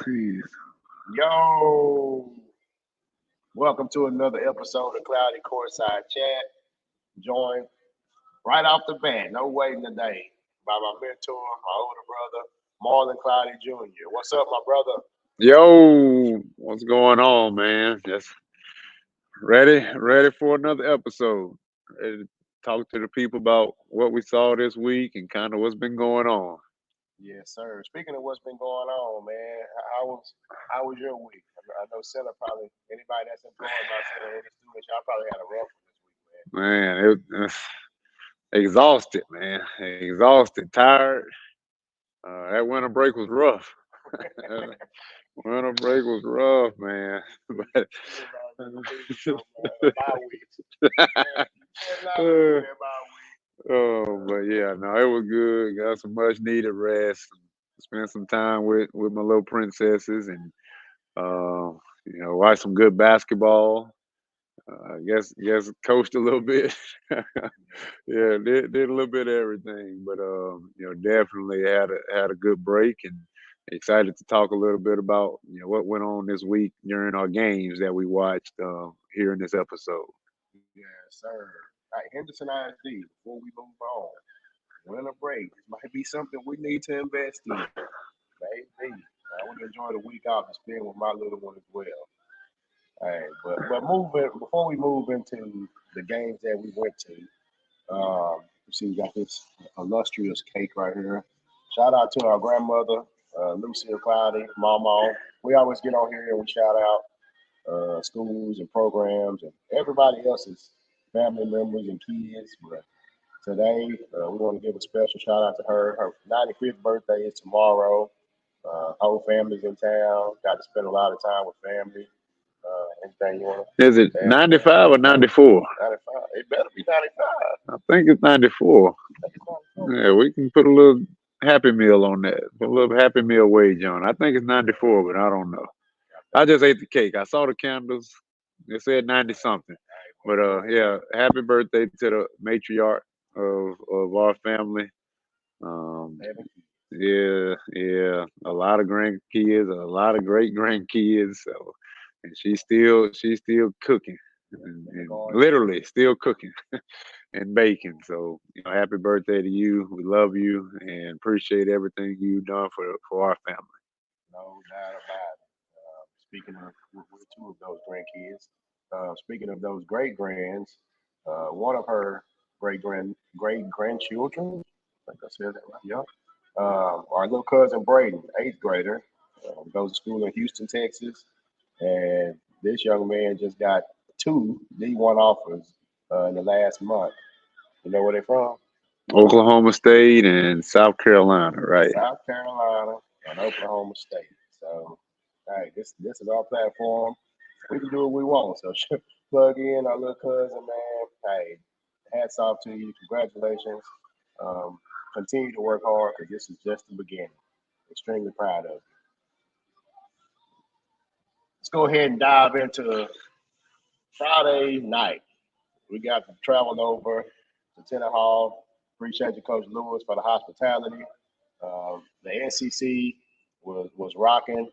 Peace. Yo, welcome to another episode of Cloudy Courtside Chat. Joined right off the bat, no waiting today, by my mentor, my older brother, Marlon Cloudy Jr. What's up, my brother? Yo, what's going on, man? Just ready for another episode. Ready to talk to the people about what we saw this week and kind of what's been going on. Yes, sir. Speaking of what's been going on, man, how was your week? I know Center probably anybody that's employed by Center, any students, y'all probably had a rough one this week, man. Man, exhausted, man. Exhausted, tired. That winter break was rough. Winter break was rough, man. But Bye weeks. Bye oh, but yeah, no, it was good. Got some much needed rest. Spent some time with my little princesses, and uh, watched some good basketball. I guess coached a little bit. Yeah, did a little bit of everything, but definitely had a good break, and excited to talk a little bit about what went on this week during our games that we watched here in this episode. Yes, sir. All right, Henderson ISD, before we move on, winter break. This might be something we need to invest in. Maybe. I would enjoy the week off to spend with my little one as well. All right, but moving before we move into the games that we went to, you see, we got this illustrious cake right here. Shout out to our grandmother, Lucia Cloudy, Mama. We always get on here and we shout out schools and programs and everybody else's family members and kids. But today, we want to give a special shout out to her. Her 95th birthday is tomorrow. Whole family's in town. Got to spend a lot of time with family. Anything you want Is it to add to that? 95 or 94? 95. It better be 95. I think it's 94. I think it's 94. Yeah, we can put a little Happy Meal on that. Put a little Happy Meal wage on. I think it's 94, but I don't know. I just ate the cake. I saw the candles. It said 90 something. But yeah, happy birthday to the matriarch of our family. Um, yeah. A lot of grandkids, a lot of great grandkids. So, and she's still cooking, and literally still cooking and baking. So, happy birthday to you. We love you and appreciate everything you've done for our family. No doubt about it. Speaking of, we're two of those grandkids. Speaking of those great grands, one of her great grandchildren, I think I said that right. Yeah. Our little cousin Brayden, eighth grader, goes to school in Houston, Texas, and this young man just got two D1 offers in the last month. You know where they're from? Oklahoma State and South Carolina, right? South Carolina and Oklahoma State. So, hey, this is our platform. We can do what we want. So, plug in our little cousin, man. Hey, hats off to you. Congratulations. Um, Continue to work hard because this is just the beginning. Extremely proud of you. Let's go ahead and dive into Friday night. We got to travel over to Tenaha. Appreciate you, Coach Lewis, for the hospitality. The NCC was rocking.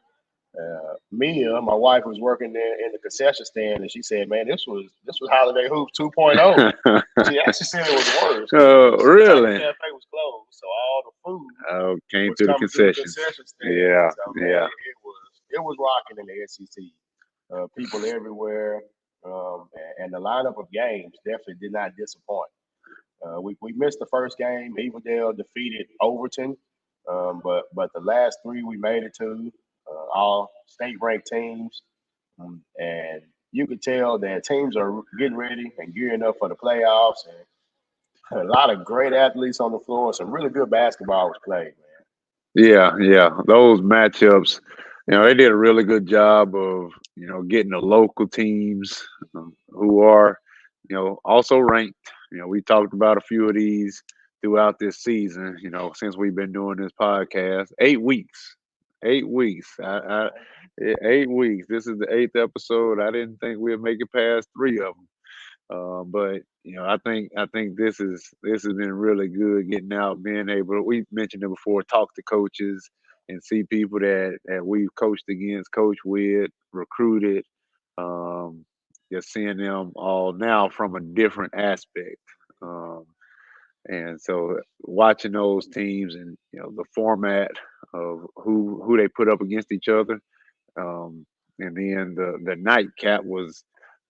Mia, my wife, was working there in the concession stand, and she said, "Man, this was Holiday Hoops 2.0." She actually said it was worse. Oh, really? The cafe was closed, so all the food Oh, came was through the coming through the concessions. concession stand. Yeah, So man, yeah. it was rocking in the SEC. People everywhere, and the lineup of games definitely did not disappoint. We missed the first game. Everdale defeated Overton, but the last three we made it to, all state ranked teams, and you could tell that teams are getting ready and gearing up for the playoffs. And a lot of great athletes on the floor. Some really good basketball was played, man. Yeah. Those matchups, they did a really good job of, getting the local teams who are, also ranked. We talked about a few of these throughout this season, since we've been doing this podcast. 8 weeks. 8 weeks. 8 weeks. This is the eighth episode. I didn't think we'd make it past three of them. But I think this has been really good getting out, being able. We mentioned it before. Talk to coaches, and see people that we've coached against, coached with, recruited. Um, just seeing them all now from a different aspect. Um, and so watching those teams and the format of who they put up against each other, and then the nightcap was,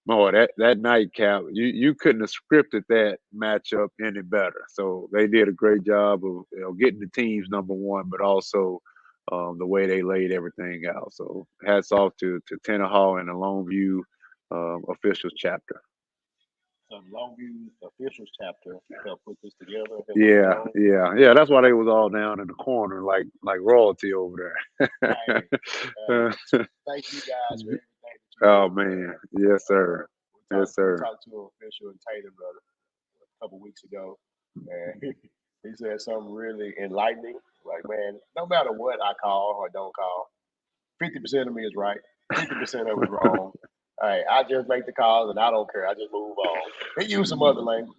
boy, that nightcap, you couldn't have scripted that matchup any better. So they did a great job of getting the teams number one, but also the way they laid everything out. So hats off to Tenaha and the Longview officials chapter. So the Longview officials chapter helped put this together, helped put it Yeah, on. yeah. That's why they was all down in the corner like royalty over Hey, there. thank you guys for everything that you Oh do, man, man. yes sir, yes We sir. talked to an official in Tatum a couple weeks ago, and he said something really enlightening. Like, man, no matter what I call or don't call, 50% of me is right, 50% of it is wrong. Hey, I just make the calls and I don't care. I just move on. He used some other language,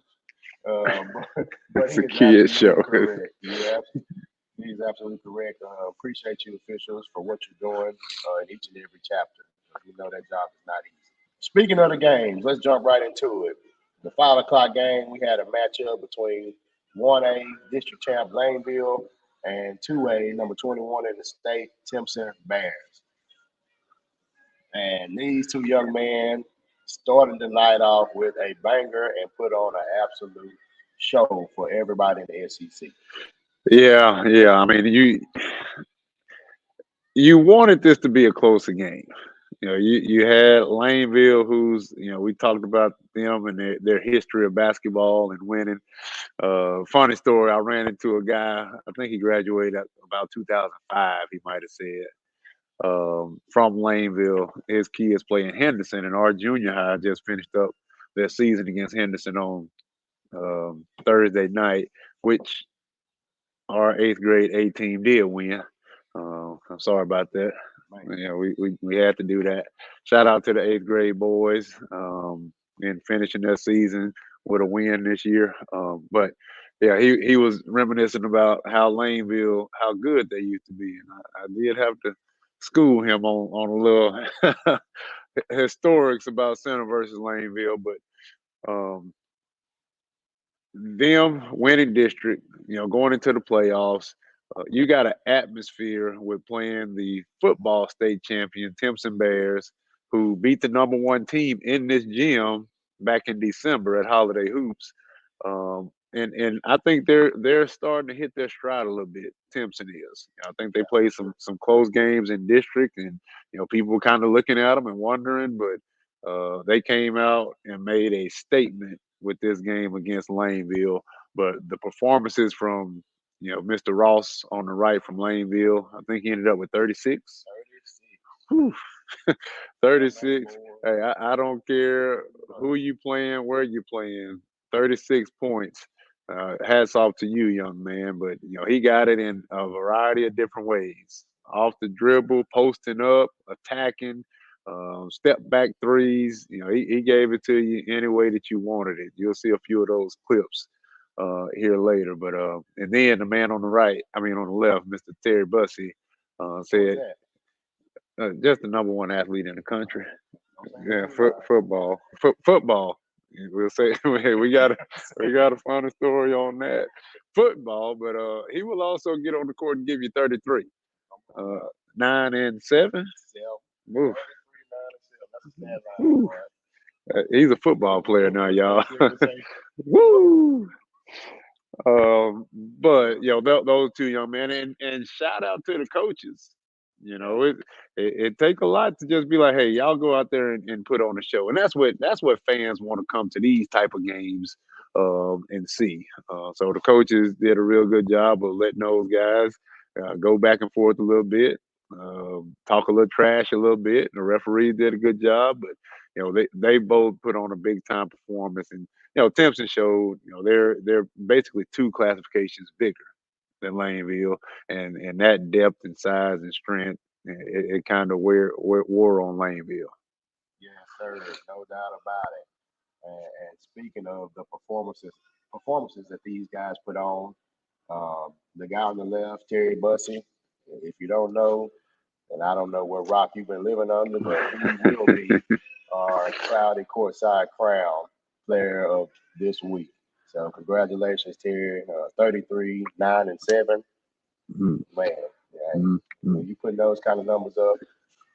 but It's he a is kid show. absolutely correct. He's absolutely correct. Appreciate you, officials, for what you're doing in each and every chapter. You know that job is not easy. Speaking of the games, let's jump right into it. The 5 o'clock game, we had a matchup between 1A district champ Laneville and 2A number 21 in the state Timpson Bears. And these two young men started the night off with a banger and put on an absolute show for everybody in the SEC. Yeah, yeah. I mean, you wanted this to be a closer game. You had Laneville, who's we talked about them and their history of basketball and winning. Funny story, I ran into a guy. I think he graduated at about 2005. He might have said from Laneville. His kids play in Henderson, and our junior high just finished up their season against Henderson on Thursday night, which our eighth grade A team did win. I'm sorry about that. Man, Yeah, we had to do that. Shout out to the eighth grade boys in finishing their season with a win this year. But yeah, he was reminiscing about how Laneville, how good they used to be, and I did have to school him on a little historics about Center versus Laneville, but um, them winning district, going into the playoffs, you got an atmosphere with playing the football state champion Timpson Bears, who beat the number one team in this gym back in December at Holiday Hoops. And I think they're starting to hit their stride a little bit. Timpson is. I think they played some close games in district, and people were kind of looking at them and wondering, but they came out and made a statement with this game against Laneville. But the performances from Mr. Ross on the right from Laneville, I think he ended up with 36. 36 Whew. on that 36. board. Hey, I don't care who you playing, where you playing. 36 points. Hats off to you, young man. But he got it in a variety of different ways. Off the dribble, posting up, attacking, step back threes. He gave it to you any way that you wanted it. You'll see a few of those clips here later. But and then the man on the right, I mean on the left, Mr. Terry Bussey, Who's said that? just the number one athlete in the country. Don't say Yeah, his name out. football. We'll say we got a funny story on that football, but he will also get on the court and give you 33, uh, 9 and 7. 7. Oof, 33, 9, and 7. That's a stat line, oof. boy. He's a football player now, y'all. Seriously say, Woo! But those two young men, and shout out to the coaches. yeah, It take a lot to just be like, hey, y'all go out there and put on a show, and that's what fans want to come to these type of games and see. So the coaches did a real good job of letting those guys go back and forth a little bit, talk a little trash a little bit. The referees did a good job, but they both put on a big time performance, and Timpson showed, they're basically two classifications bigger than Laneville, and that depth and size and strength, it kind of wore on Laneville. yes, sir. No doubt about it. And speaking of the performances that these guys put on, the guy on the left, Terry Bussey. If you don't know, and I don't know what rock you've been living under, but he will be our Cloudy Courtside Crown Player of this week. So congratulations, Terry. 33, 9, and 7. Man, yeah, when you put those kind of numbers up,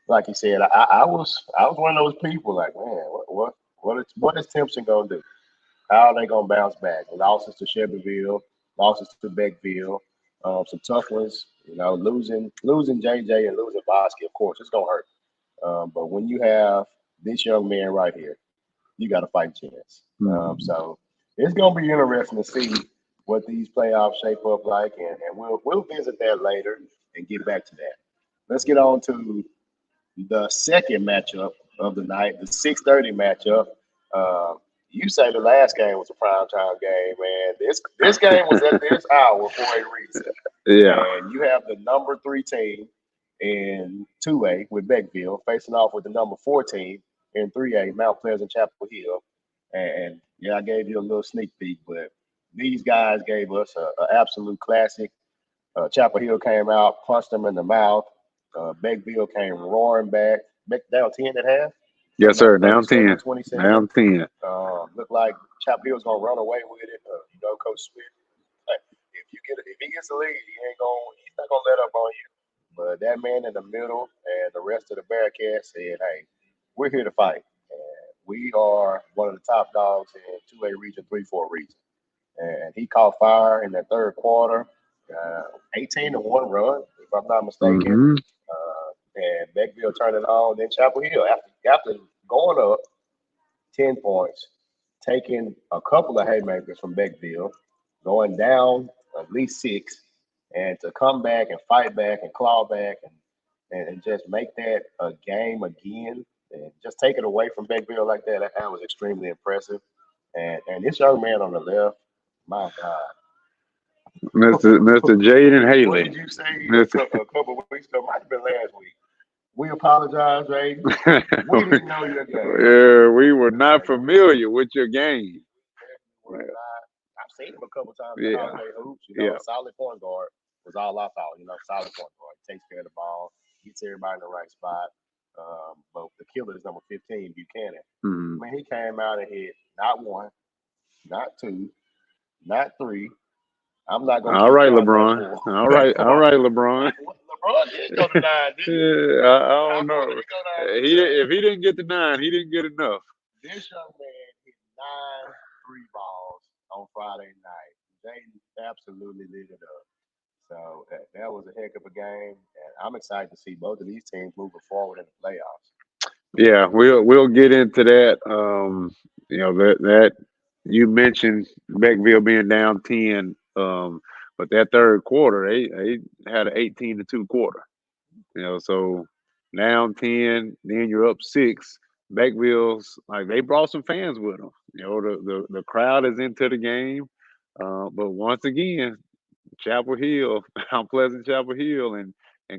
like you said, I was one of those people like, man, what is Timpson gonna do? How are they gonna bounce back? Losses to Shelbyville, losses to Beckville, some tough ones. Losing JJ and losing Bosky, of course, it's gonna hurt. But when you have this young man right here, you got a fight chance. So it's gonna be interesting to see what these playoffs shape up like, and we'll visit that later and get back to that. Let's get on to the second matchup of the night, the 6:30 matchup. Uh, you say the last game was a primetime game, man. This game was at this hour for a reason. Yeah. And you have the number 3 team in 2A with Beckville facing off with the number 4 team in 3A, Mount Pleasant Chapel Hill. And yeah, I gave you a little sneak peek, but these guys gave us an absolute classic. Chapel Hill came out, punched them in the mouth. Beckville came roaring back. Down 10 at half. Yes, sir. Down 10. 37, 27. Down 10. Looked like Chapel Hill's gonna run away with it. Coach Smith. Like, if he gets the lead, he's not gonna let up on you. But that man in the middle and the rest of the Bearcats said, "Hey, we're here to fight, and we are one of the top dogs in 2A region, 3-4 region." And he caught fire in that third quarter. 18-1 run, if I'm not mistaken. And Beckville turned it on. Then Chapel Hill, after going up 10 points, taking a couple of haymakers from Beckville, going down at least 6, and to come back and fight back and claw back and just make that a game again and just take it away from Beckville like that, that was extremely impressive. And this young man on the left, my God. Mr. Jaden What Haley. did you say a couple of weeks ago? Might have been last week. We apologize, Ray. We didn't know your game. We were not familiar with your game. I've seen him a couple times in Yeah. holiday hoops. Yeah. Solid point guard was all I thought. Solid point guard. Takes care of the ball, gets everybody in the right spot. But the killer is number 15, Buchanan. Man, he came out and hit not 1, not 2, not 3. I'm not going to. All right, LeBron. All right, LeBron. LeBron did go to 9, didn't he? Yeah, I don't know. If he didn't get to 9, he didn't get enough. This young man hit 9 3-balls on Friday night. They absolutely lit it up. So that was a heck of a game, and I'm excited to see both of these teams moving forward in the playoffs. Yeah, we'll get into that. That you mentioned Beckville being down 10, but that third quarter they had an 18-2 quarter. So down 10, then you're up 6. Beckville's like they brought some fans with them. The crowd is into the game, but once again, Chapel Hill, Mount Pleasant Chapel Hill, and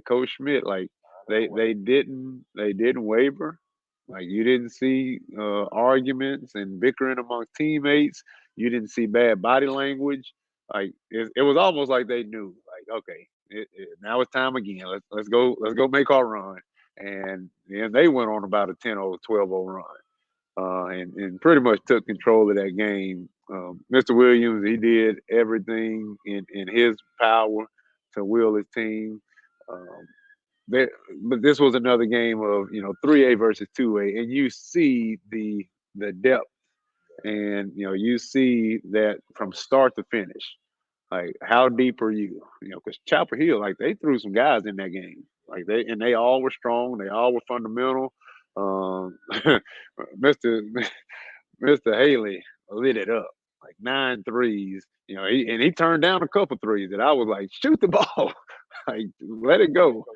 Coach Schmidt, like they didn't waver. Like you didn't see arguments and bickering among teammates. You didn't see bad body language. Like it was almost like they knew, like, okay, now it's time again. Let's go make our run. And then they went on about a 10-0, 12-0 run. And pretty much took control of that game. Mr. Williams, he did everything in his power to will his team. But this was another game of 3A versus 2A, and you see the depth, and you see that from start to finish. Like, how deep are you? Because Chapel Hill, like, they threw some guys in that game, like they all were strong, they all were fundamental. Mr. Mr. Haley lit it up, like 9 threes. He turned down a couple threes that I was like, shoot the ball, like let it go.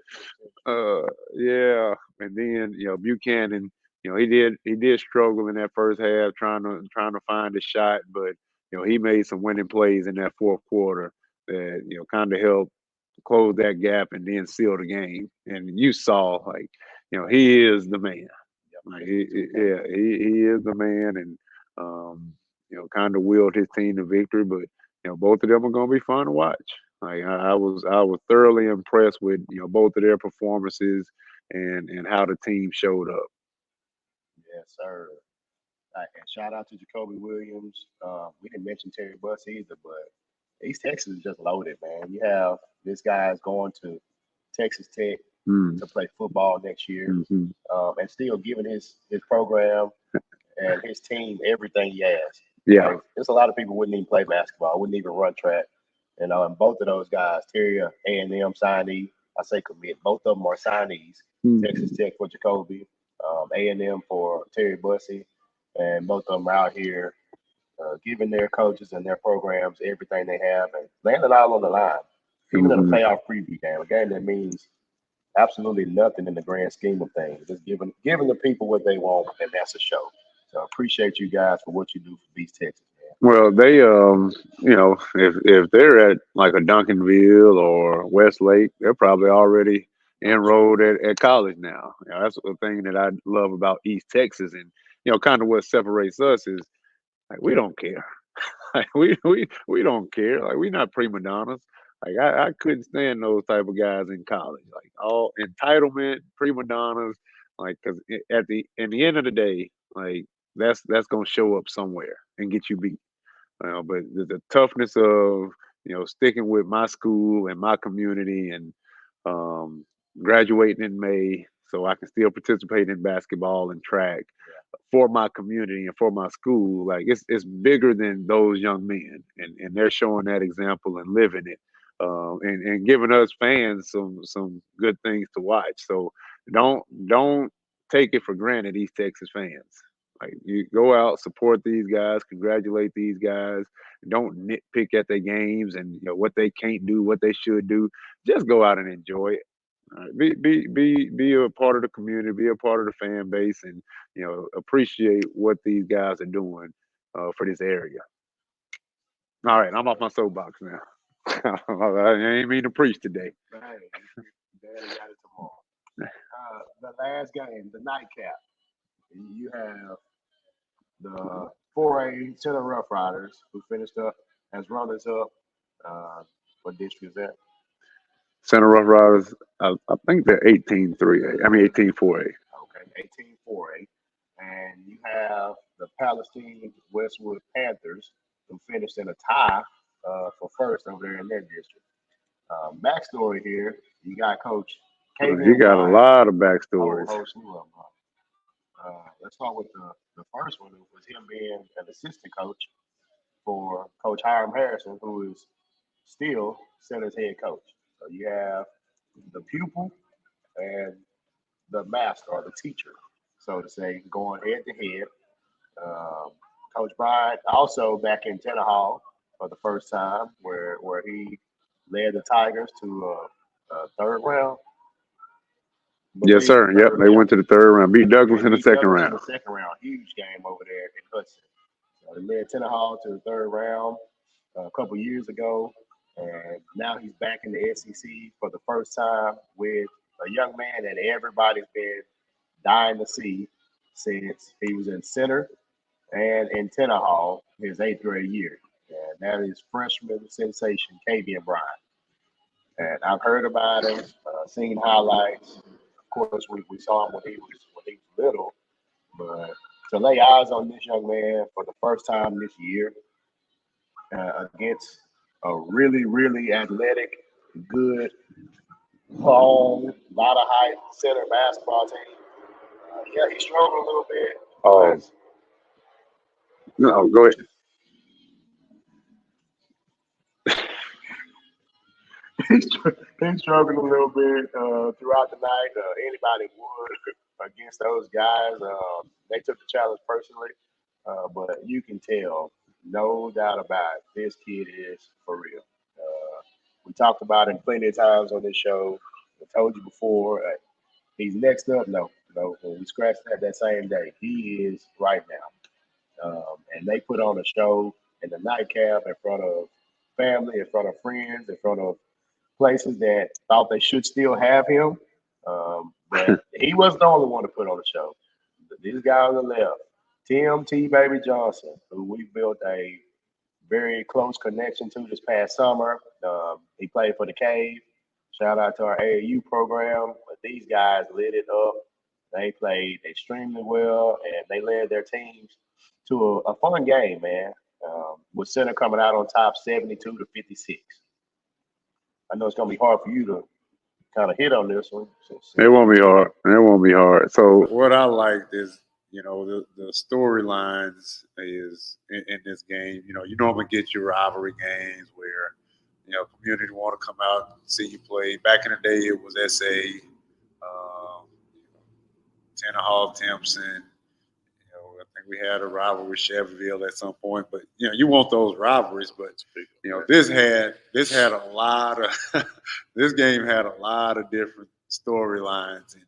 Yeah, and then Buchanan, he did struggle in that first half trying to find a shot, but he made some winning plays in that fourth quarter that kind of helped close that gap and then seal the game. And you saw, like, he is the man. Like he is the man, and kind of willed his team to victory. But both of them are going to be fun to watch. Like I was thoroughly impressed with both of their performances and how the team showed up. Yes, sir. And shout out to Jacoby Williams. We didn't mention Terry Buss either, but East Texas is just loaded, man. You have this guy's going to Texas Tech Mm, to play football next year, hmm and still giving his program and his team everything he has. Yeah. Like, there's a lot of people wouldn't even play basketball, wouldn't even run track. And both of those guys, Terry A&M signee, I say commit. Both of them are signees. Texas Mhm. Tech for Jacoby, A&M for Terry Bussey, and both of them are out here giving their coaches and their programs everything they have and laying it all on the line. Even in a Mhm. playoff preview game, a game that means absolutely nothing in the grand scheme of things. Just giving the people what they want, and that's a show. So I appreciate you guys for what you do for Beast Texas, man. Well, they if they're at like a Duncanville or Westlake, they're probably already Oh, sure. enrolled at college now. That's the thing that I love about East Texas, and kind of what separates us is like we don't care. Like we don't care. Like we're not prima donnas. Like I couldn't stand those type of guys in college. Like all entitlement, prima donnas. Like because at the end of the day, like that's gonna show up somewhere and get you beat. But the toughness of sticking with my school and my community and um, graduating in May, so I can still participate in basketball and track Yeah. for my community and for my school. Like it's bigger than those young men, and they're showing that example and living it, and giving us fans some good things to watch. So don't take it for granted, East Texas fans. Like you go out, support these guys, congratulate these guys. Don't nitpick at their games and what they can't do, what they should do. Just go out and enjoy it. Be a part of the community, be a part of the fan base, and appreciate what these guys are doing for this area. All right, I'm off my soapbox now. I ain't mean to preach today. But hey, daddy got it tomorrow. The last game, the nightcap. You have the 4A Center Rough Riders who finished up as runners up. Uh, what district is that? Center Rough Riders, I think they're 18-3A. I mean 18-4A. Okay, 18-4A. And you have the Palestine Westwood Panthers who finished in a tie for first over there in their district. Backstory here, you got Coach You Kavian got a Bryant, lot of whole backstories. whole slew of them. Let's start with the first one. It was him being an assistant coach for Coach Hiram Harrison, who is still Center's head coach. So you have the pupil and the master or the teacher, so to say, going head to head. Um, Coach Bryant also back in Tenaha for the first time, where he led the Tigers to a third round, I Yes, believe. sir. Yep, Third, they yeah. went to the third round, beat Douglas And in the beat second Douglas in round. the second round. Huge game over there in Hudson. So he led Tenaha to the third round a couple years ago, and now he's back in the SEC for the first time with a young man that everybody's been dying to see since he was in center and in Tenaha his eighth grade year. And that is freshman sensation Kavian Bryant. And I've heard about him, seen highlights. Of course, we saw him when he was little, but to lay eyes on this young man for the first time this year against a really athletic, good, long, lot of height center basketball team. Yeah, he struggled a little bit, but Oh no, go ahead. he struggled a little bit throughout the night. Anybody would against those guys. They took the challenge personally, but you can tell, no doubt about it, this kid is for real. We talked about him plenty of times on this show. I told you before, he's next up. No, when we scratched that same day, he is right now. And they put on a show in the nightcap in front of family, in front of friends, in front of places that thought they should still have him. But he wasn't the only one to put on the show. This guy on the left, Tim T. Baby Johnson, who we built a very close connection to this past summer. He played for the Cave. Shout out to our AAU program. But these guys lit it up. They played extremely well, and they led their teams to a fun game, man. With Center coming out on top 72 to 56. I know it's going to be hard for you to kind of hit on this one. It won't be hard. It won't be hard. So what I liked is, the storylines is in this game. You normally get your rivalry games where, community want to come out and see you play. Back in the day, it was SA, Tenaha, Timpson. I think we had a rivalry with Chevyville at some point, but you want those rivalries. But this had a lot of this game had a lot of different storylines and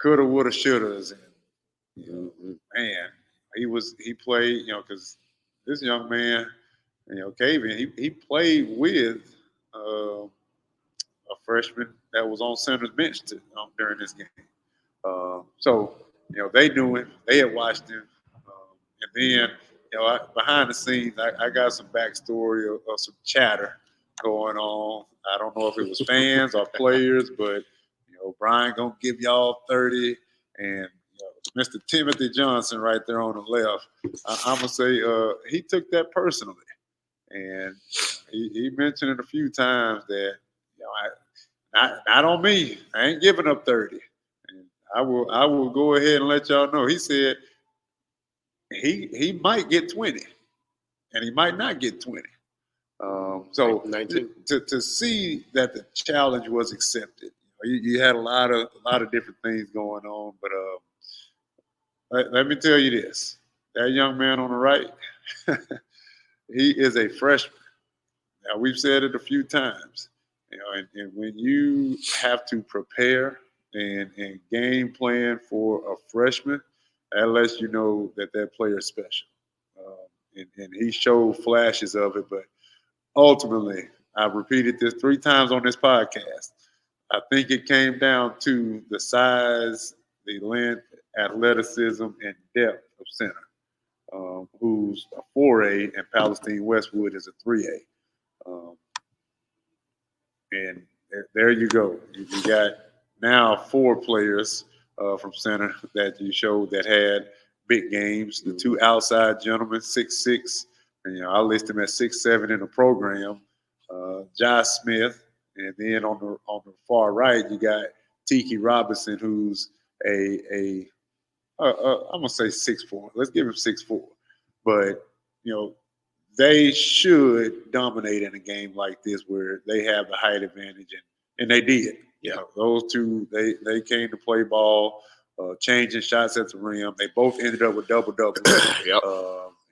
coulda, woulda, shouldas, and man, he played because this young man, Kavian, he played with a freshman that was on center's bench during this game. So they knew him. They had watched him, and then behind the scenes, I got some backstory of some chatter going on. I don't know if it was fans or players, but Brian gonna give y'all 30, and Mr. Timothy Johnson right there on the left. I'm gonna say he took that personally, and he mentioned it a few times that not on me. I ain't giving up 30. I will go ahead and let y'all know. He said he might get 20, and he might not get 20. So 19. To see that the challenge was accepted, you had a lot of different things going on. But let me tell you this: that young man on the right, he is a freshman. Now we've said it a few times, and when you have to prepare and game plan for a freshman, that lets you know that player is special. And he showed flashes of it, but ultimately, I've repeated this 3 times on this podcast. I think it came down to the size, the length, athleticism, and depth of center, who's a 4A, and Palestine Westwood is a 3A. And there you go. You got now 4 players from center that you showed that had big games. The 2 outside gentlemen, 6'6", and I list them at 6'7" in the program. Josh Smith, and then on the far right you got Tiki Robinson, who's I'm gonna say 6'4". Let's give him 6'4". But they should dominate in a game like this where they have the height advantage, and they did. Those 2, they came to play ball, changing shots at the rim. They both ended up with double-doubles. Yep.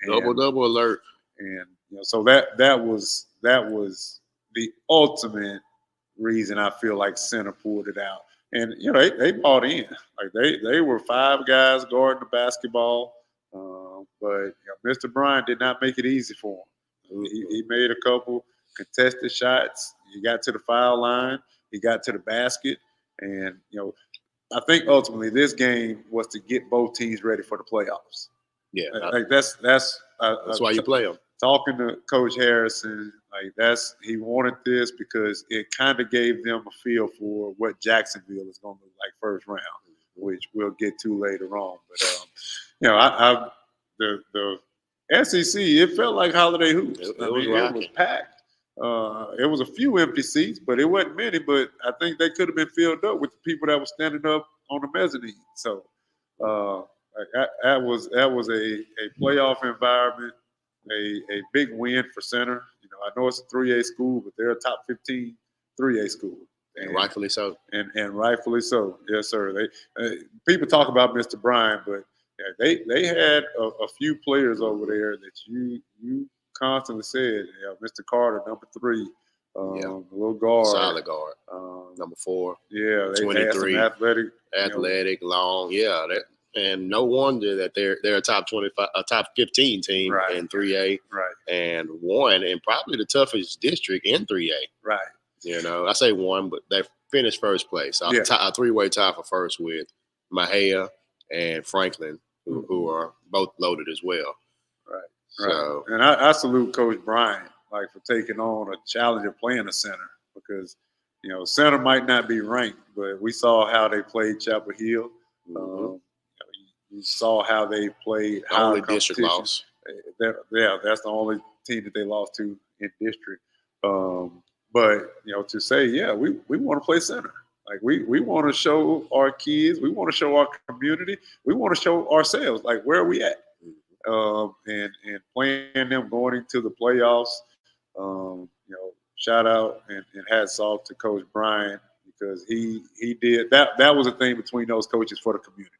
Double alert. And so that was the ultimate reason I feel like center pulled it out. And they bought in. Like they were 5 guys guarding the basketball. But Mr. Bryan did not make it easy for him. He made a couple contested shots. He got to the foul line. He got to the basket. And, I think ultimately this game was to get both teams ready for the playoffs. Yeah. Like that's why you play them. Talking to Coach Harrison, he wanted this because it kind of gave them a feel for what Jacksonville is going to look like first round, which we'll get to later on. But the SEC, it felt like holiday hoops. It was packed. It was a few empty seats, but it wasn't many. But I think they could have been filled up with the people that were standing up on the mezzanine. So that was a playoff environment, a big win for center. I know it's a 3A school, but they're a top 15 3A school. And rightfully so. And rightfully so. Yes, sir. People talk about Mr. Bryan, but they had a few players over there that you constantly said, Mr. Carter, number 3, little guard, solid guard, number 4, yeah, they 23, had some athletic, long, and no wonder that they're a top 25, a top 15 team in 3A, right, and won in probably the toughest district in 3A, right. I say won, but they finished first place. A 3-way tie for first with Mahia and Franklin, who are both loaded as well. Right. So, and I salute Coach Bryant like for taking on a challenge of playing a center because center might not be ranked, but we saw how they played Chapel Hill. You saw how they played the only district loss. That's the only team that they lost to in district. But to say, we want to play center. Like we want to show our kids, we want to show our community, we want to show ourselves. Like where are we at? And playing them going into the playoffs. Shout out and hats off to Coach Bryant because he did that. That was a thing between those coaches for the community.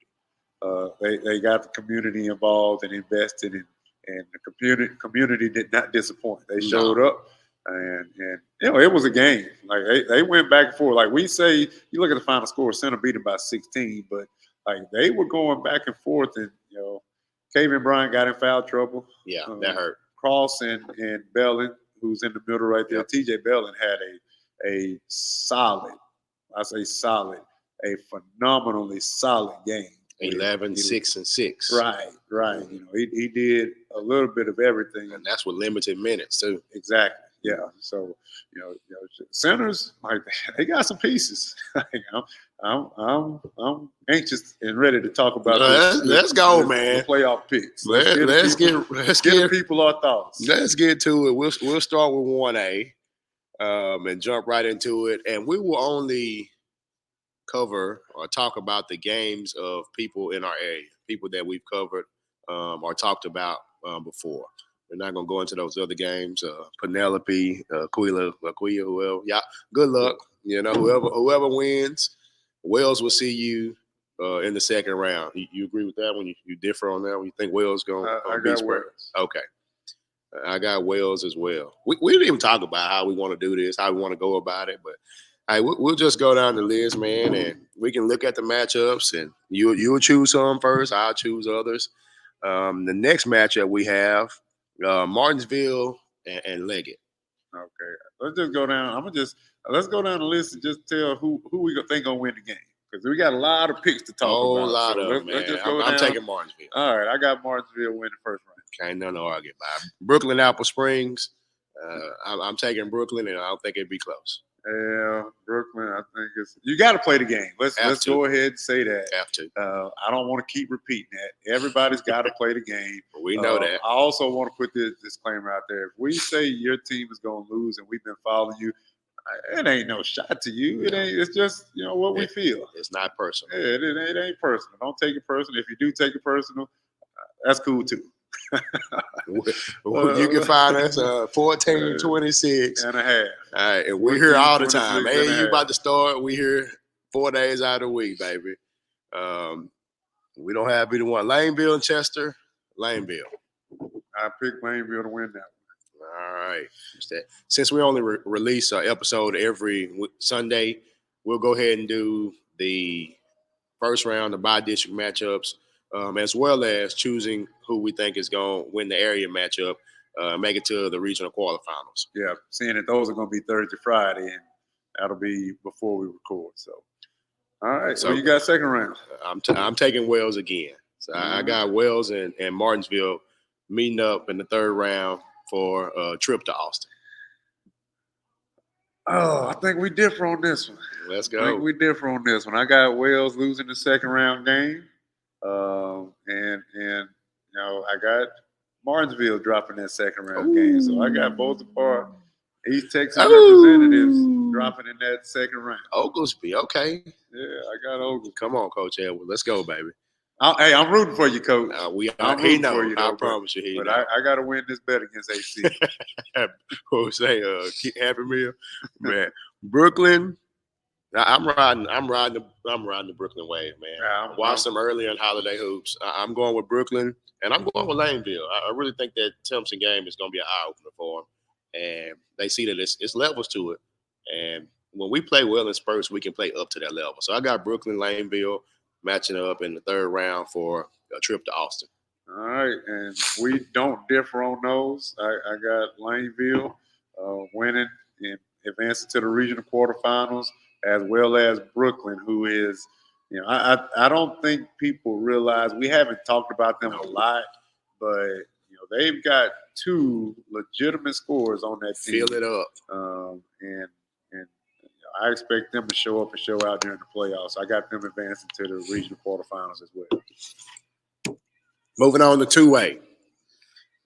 They got the community involved and invested in, and the community did not disappoint. They showed up, and it was a game. Like they went back and forth. Like we say, you look at the final score, Center beat them by 16, but like they were going back and forth, and Kevin Bryant got in foul trouble. Yeah, that hurt. Cross and Bellin, who's in the middle right there. Yep. TJ Bellin had a solid, I say solid, a phenomenally solid game. 11, 6, and 6. Right. He did a little bit of everything, and that's with limited minutes too. Exactly. Yeah. So centers like they got some pieces. I'm anxious and ready to talk about this. Let's go, man. Playoff picks. Let's get people our thoughts. Let's get to it. We'll start with 1A, and jump right into it. And we will only cover or talk about the games of people in our area, people that we've covered or talked about before. We're not gonna go into those other games. Penelope, Aquila, whoever. Yeah, good luck. Whoever wins, Wells will see you in the second round. You agree with that? When you differ on that, when you think Wells gonna beat Wells? Okay, I got Wells as well. We didn't even talk about how we want to do this, how we want to go about it, but we'll just go down the list, man, and we can look at the matchups, and you'll choose some first. I'll choose others. The next matchup we have Martinsville and Leggett. Okay, let's just go down. Let's go down the list and just tell who we think gonna win the game because we got a lot of picks to talk about. A lot of them, man. I'm taking Martinsville. All right, I got Martinsville winning the first round. Okay, nothing to argue about. Brooklyn, Apple Springs. I'm taking Brooklyn, and I don't think it'd be close. Yeah, Brooklyn. I think you got to play the game. Let's go ahead and say that. Have to. I don't want to keep repeating that. Everybody's got to play the game. We know that. I also want to put this disclaimer out there. If we say your team is going to lose and we've been following you, it ain't no shot to you. It ain't. It's just what we feel. It's not personal. Yeah, it ain't personal. Don't take it personal. If you do take it personal, that's cool too. You can find us 1426 and a half. All right, and we're here all the time. Hey, you about to start? We here 4 days out of the week, baby. We don't have either one. Laneville and Chester. Laneville. I picked Laneville to win that one. All right. Since we only release an episode every Sunday, we'll go ahead and do the first round of bi-district matchups. As well as choosing who we think is going to win the area matchup, make it to the regional quarterfinals. Yeah, seeing that those are going to be Thursday, Friday, and that'll be before we record. So, all right. So you got second round. I'm taking Wells again. So I got Wells and Martinsville meeting up in the third round for a trip to Austin. Oh, I think we differ on this one. Let's go. I think we differ on this one. I got Wells losing the second round game. And I got Martinsville dropping that second round game. So I got both of our East Texas representatives dropping in that second round. Oglesby, okay. Yeah, I got Oglesby. Come on, Coach Edward. Let's go, baby. Hey, I'm rooting for you, Coach. I'm rooting for you. I promise you. But I got to win this bet against AC. Who say Happy Meal? Man, Brooklyn. I'm riding the Brooklyn wave, man. I watched them early on Holiday Hoops. I'm going with Brooklyn, and I'm going with Laneville. I really think that Timpson game is going to be an eye-opener for them, and they see that it's levels to it. And when we play well in spurts, we can play up to that level. So I got Brooklyn, Laneville matching up in the third round for a trip to Austin. All right, and we don't differ on those. I got Laneville winning and advancing to the regional quarterfinals, as well as Brooklyn, who is, I don't think people realize, we haven't talked about them a lot, but, they've got 2 legitimate scorers on that team. Fill it up. And I expect them to show up and show out during the playoffs. I got them advancing to the regional quarterfinals as well. Moving on to 2A.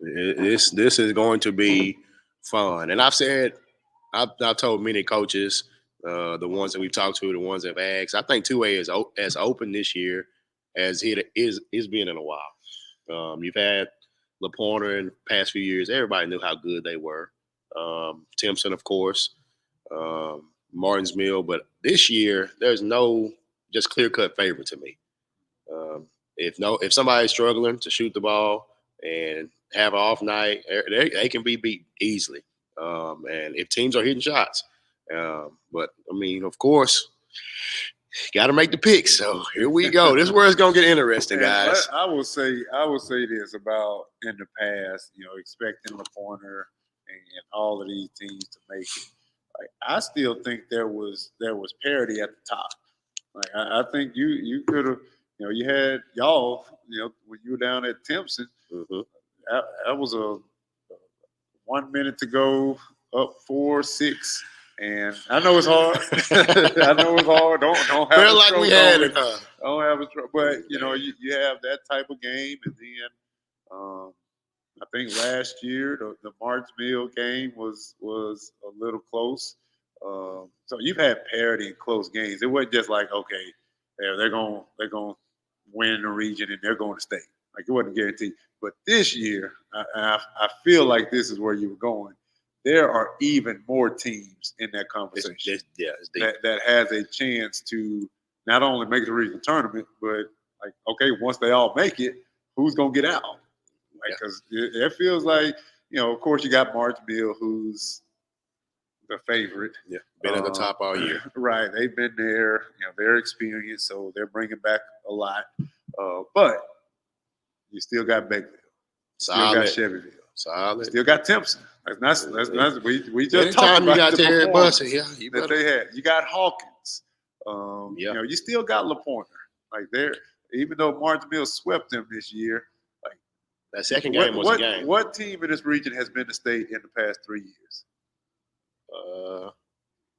This is going to be fun. And I've told many coaches, the ones that we've talked to, the ones that have asked, I think 2A is as open this year as it is been in a while. You've had LaPorter in the past few years. Everybody knew how good they were. Timpson, of course, Martin's Mill. But this year, there's no just clear-cut favorite to me. If somebody's struggling to shoot the ball and have an off night, they can be beat easily. And if teams are hitting shots. But, I mean, of course, got to make the picks. So here we go. This is where it's going to get interesting, guys. I will say this about in the past, expecting LaPorter and all of these teams to make it. Like, I still think there was parity at the top. Like, I think you could have, you had y'all, when you were down at Timpson, that was a 1 minute to go, up 4-6. And I know it's hard. I know it's hard. Don't have feel like we had it. Don't have a but you have that type of game, and then I think last year the Martinsville game was a little close. So you've had parity in close games. It wasn't just like, okay, they're gonna win the region and they're going to state. Like, it wasn't guaranteed. But this year, I feel like this is where you were going. There are even more teams in that conversation that has a chance to not only make the regional tournament, but like, okay, once they all make it, who's going to get out? Because it feels like, of course, you got Martinsville, who's the favorite. Yeah, been at the top all year. Right. They've been there. They're experienced, so they're bringing back a lot. But you still got Beckville. Still got Chevyville. Solid. Still got Timpson. That's we just Anytime talked about you got the Terry performance Bussey, that they had. You got Hawkins. You still got LaPorter. Like, there, even though Martinsville swept them this year, like, that second game was a game. What team in this region has been to state in the past 3 years?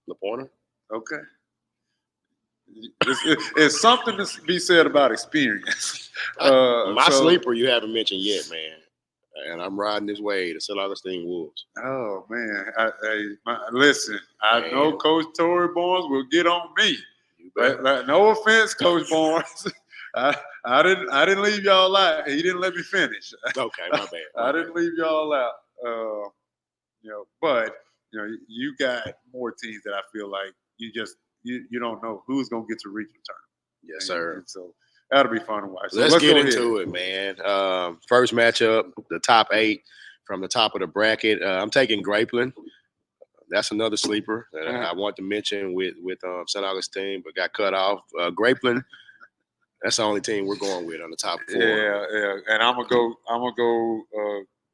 LaPorter. Okay. It's something to be said about experience. My sleeper you haven't mentioned yet, man. And I'm riding this way, the St. Augustine Wolves. Oh, man. Listen, I know Coach Tory Barnes will get on me. But no offense, Coach Barnes. I didn't leave y'all out. He didn't let me finish. Okay, my bad. I didn't leave y'all out. But you got more teams that I feel like you don't know who's gonna get to regional tournament. Yes, sir. And so that'll be fun to watch. So let's get into it, man. First matchup, the top 8 from the top of the bracket. I'm taking Grapeland. That's another sleeper that I want to mention with St. Augustine, but got cut off. Grapeland. That's the only team we're going with on the top 4. Yeah. And I'm gonna go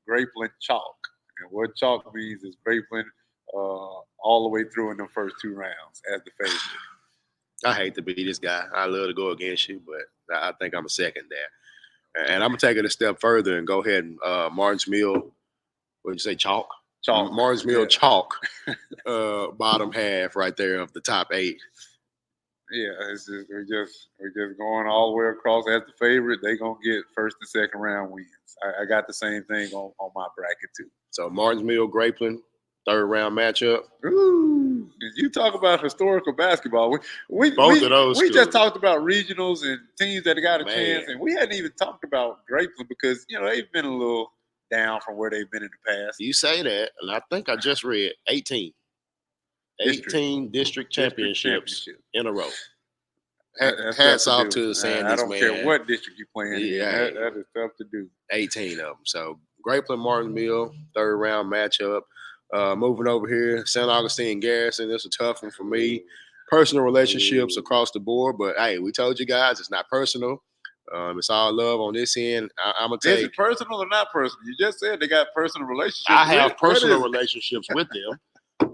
Grapeland chalk. And what chalk means is Grapeland all the way through in the first 2 rounds as the favorite. I hate to be this guy. I love to go against you, but I think I'm a second there. And I'm gonna take it a step further and go ahead and Martin's Mill. What did you say? Chalk. Martin's Mill chalk. Bottom half right there of the top 8. Yeah, we're just going all the way across as the favorite. They're gonna get first and second round wins. I got the same thing on my bracket too. So Martin's Mill, Grapeland, 3rd round matchup. Ooh, you talk about historical basketball. We just talked about regionals and teams that got a chance, and we hadn't even talked about Grapeland because they've been a little down from where they've been in the past. You say that, and I think I just read 18 district championships in a row. Hats off to the Sandys, man. I don't care what district you're playing. Yeah, that is tough to do. 18 of them. So Grapeland, Martin's Mill, 3rd round matchup. Moving over here, St. Augustine Garrison. This is a tough one for me. Personal relationships across the board, but hey, we told you guys it's not personal. It's all love on this end. I'm gonna take. Is it personal or not personal? You just said they got personal relationships. I have personal relationships with them,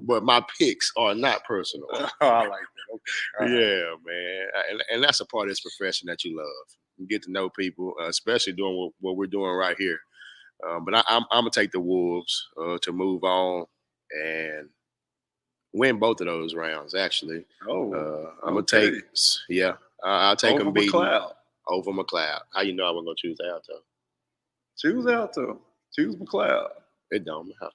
but my picks are not personal. Oh, I like that. Okay. Yeah, man, and that's a part of this profession that you love. You get to know people, especially doing what we're doing right here. But I'm gonna take the Wolves to move on and win both of those rounds. Actually, I'm gonna take I'll take over them beating McLeod. over McLeod. How you know I was gonna choose Alto? Choose Alto. Choose McLeod. It don't matter.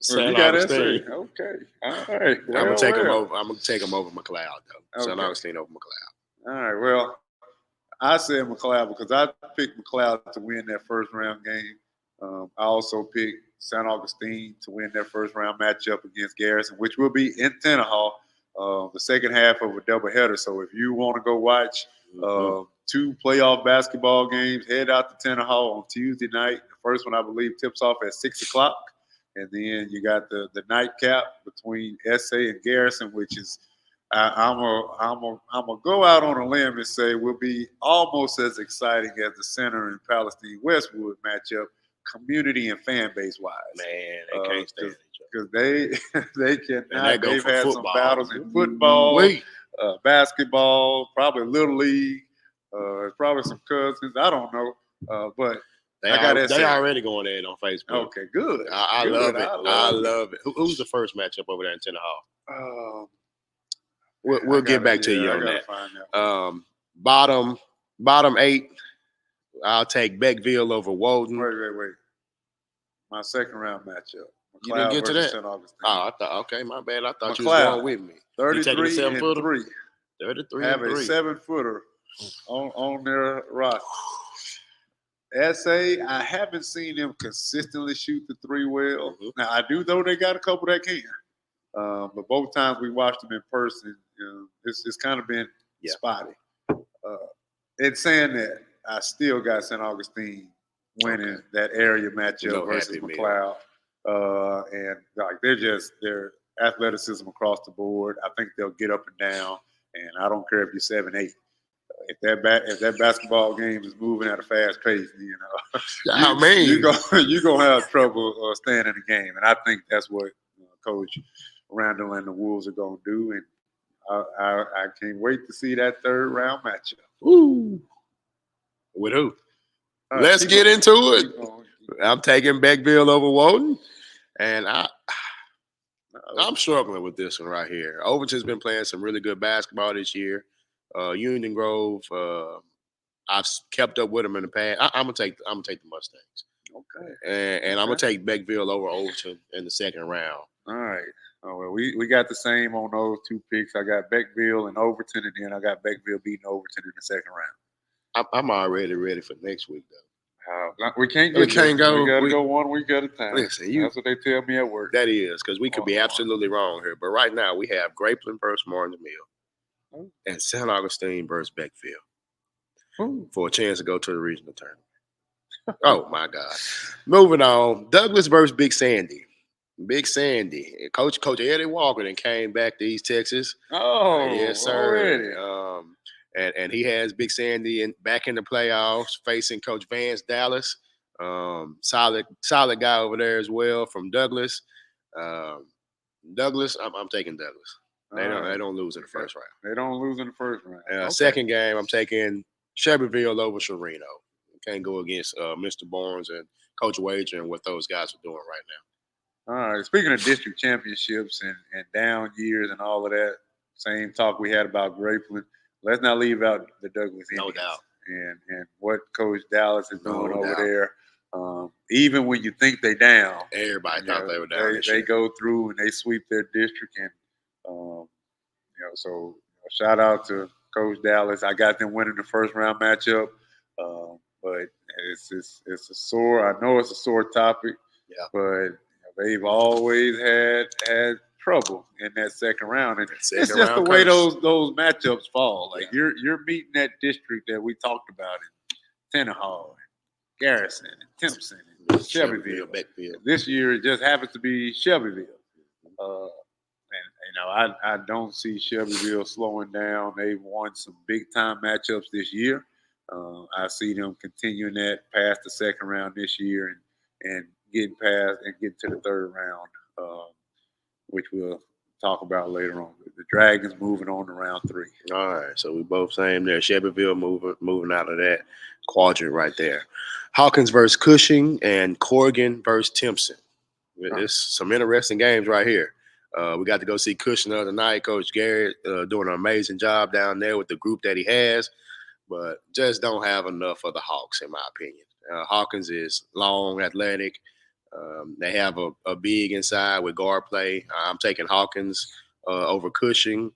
Well, you got SC. Okay. All right. I'm gonna take them well. over. I'm gonna take them over McLeod though. St. Okay. Augustine over McLeod. All right. Well, I said McLeod because I picked McLeod to win that first round game. I also picked St. Augustine to win their first round matchup against Garrison, which will be in Tenaha, the second half of a doubleheader. So if you want to go watch two playoff basketball games, head out to Tenaha on Tuesday night. The first one, I believe, tips off at 6 o'clock. And then you got the nightcap between SA and Garrison, which is I'm gonna go out on a limb and say will be almost as exciting as the Center and Palestine Westwood matchup, community and fan base wise. Man, they can't stand each other because they cannot. go They've for had football. some battles in football, basketball, probably little league. Probably some cousins. I don't know, but they I got they already going in on Facebook. Okay, good. I good. love it. I love it. Who's the first matchup over there in Tenaha? We'll get back to you on that. Bottom 8. I'll take Beckville over Woden. Wait. My second round matchup. McLeod You didn't get to that? St. Augustine. Oh, I thought. Okay, my bad. I thought McLeod, you was going with me. 33 and 3. 33 have and 3. a 7-footer on their roster. SA, I haven't seen them consistently shoot the three well. Now I do know they got a couple that can. But both times we watched them in person, it's kind of been spotty. In saying that, I still got St. Augustine winning that area matchup versus McLeod. And like their athleticism across the board. I think they'll get up and down. And I don't care if you're 7'8". If that basketball game is moving at a fast pace, you're gonna have trouble staying in the game. And I think that's what Coach Randall and the Wolves are gonna do. And I can't wait to see that third round matchup. Ooh. With who? Let's get into it. I'm taking Beckville over Woden, and I'm struggling with this one right here. Overton's been playing some really good basketball this year. Union Grove, I've kept up with them in the past. I'm gonna take the Mustangs. Okay. And I'm gonna take Beckville over Overton in the second round. All right. Oh, well, we got the same on those two picks. I got Beckville and Overton, and then I got Beckville beating Overton in the second round. I'm already ready for next week, though. We can't go. We got to go 1 week at a time. Listen, that's what they tell me at work. That is, because we could be absolutely wrong here. But right now, we have Grapeland versus Martin Mill and St. Augustine versus Beckville for a chance to go to the regional tournament. Oh, my God. Moving on. Douglas versus Big Sandy. Big Sandy. Coach Eddie Walker then came back to East Texas. Oh, yes, sir. Already. And he has Big Sandy back in the playoffs, facing Coach Vance Dallas. Solid guy over there as well from Douglas. Douglas, I'm taking Douglas. They don't lose in the first round. They don't lose in the first round. Second game, I'm taking Shelbyville over Sereno. Can't go against Mr. Barnes and Coach Wager and what those guys are doing right now. All right. Speaking of district championships and down years and all of that, same talk we had about Grapeland. Let's not leave out the Douglas Indians. No doubt. And what Coach Dallas is doing over there. Even when you think they down. Everybody thought they were down. They go through and they sweep their district. And, so shout out to Coach Dallas. I got them winning the first round matchup. But it's a sore. I know it's a sore topic. Yeah. But they've always had trouble in that second round, and it's just the way those matchups fall. Like you're meeting that district that we talked about in Tenaha, and Garrison, and Timpson, and Shelbyville. Beckville. This year it just happens to be Shelbyville. And I don't see Shelbyville slowing down. They've won some big time matchups this year. I see them continuing that past the second round this year and getting past and getting to the third round, which will talk about later on. The Dragons moving on to round 3. All right, so we both same there. Shelbyville moving out of that quadrant right there. Hawkins versus Cushing and Corrigan versus Timpson. It's some interesting games right here. We got to go see Cushing the other night. Coach Garrett doing an amazing job down there with the group that he has, but just don't have enough for the Hawks, in my opinion. Hawkins is long, athletic. They have a big inside with guard play. I'm taking Hawkins over Cushing,